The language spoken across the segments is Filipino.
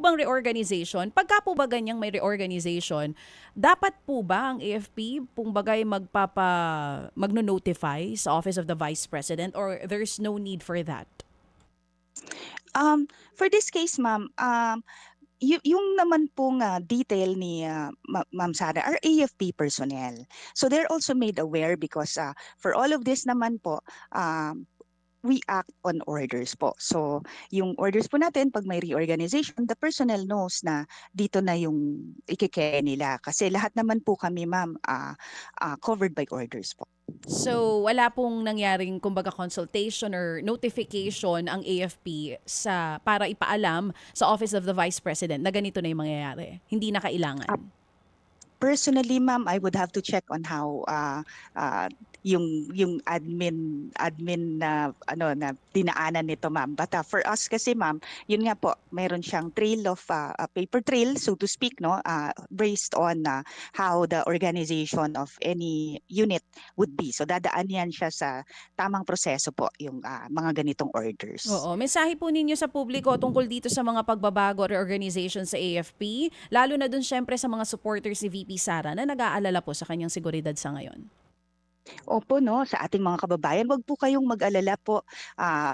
bang reorganization? Pagka po ba ganyang may reorganization, dapat po ba ang AFP pong bagay magno-notify sa Office of the Vice President or there's no need for that? For this case, ma'am, yung naman pong detail ni Ma'am Sara are AFP personnel. So they're also made aware because for all of this naman po, we act on orders po. So, yung orders po natin, pag may reorganization, the personnel knows na dito na yung ikikaya nila. Kasi lahat naman po kami, ma'am, covered by orders po. So, wala pong nangyaring kumbaga consultation or notification ang AFP para ipaalam sa Office of the Vice President na ganito na yung mangyayari. Hindi na Uh, kailangan. Personally, ma'am, I would have to check on how yung admin na na dinaanan nito, ma'am. But for us kasi, ma'am, yun nga po, mayroon siyang trail of a paper trail, so to speak, no, based on how the organization of any unit would be. So dadaan yan siya sa tamang proseso po yung mga ganitong orders. Oo. Mensahe po ninyo sa publiko tungkol dito sa mga pagbabago or organization sa AFP, lalo na dun syempre sa mga supporters ni VP Sara na nag-aalala po sa kanyang seguridad sa ngayon. Opo, no, sa ating mga kababayan, wag po kayong mag-alala po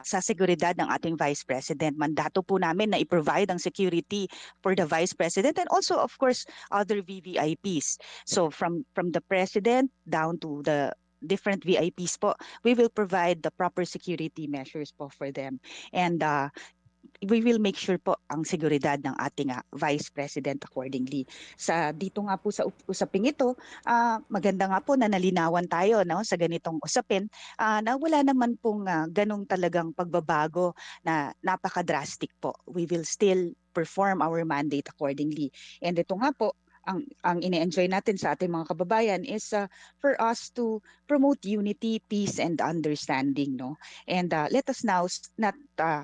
sa seguridad ng ating Vice President. Mandato po namin na i-provide ang security for the Vice President and also, of course, other VVIPs. So from the President down to the different VIPs po, we will provide the proper security measures po for them. And we will make sure po ang seguridad ng ating Vice President accordingly. Sa dito nga po sa usaping ito, maganda nga po na nalinawan tayo, no, sa ganitong usapin, na wala naman pong ganong talagang pagbabago na napaka-drastic po. We will still perform our mandate accordingly. And ito nga po, ang ine-enjoy natin sa ating mga kababayan is for us to promote unity, peace, and understanding, no? And let us now not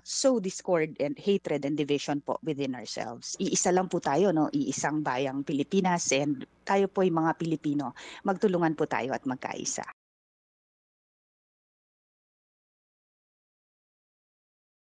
sow discord and hatred and division po within ourselves. Iisa lang po tayo, no? Iisang bayang Pilipinas, and tayo po ay mga Pilipino. Magtulungan po tayo at magkaisa.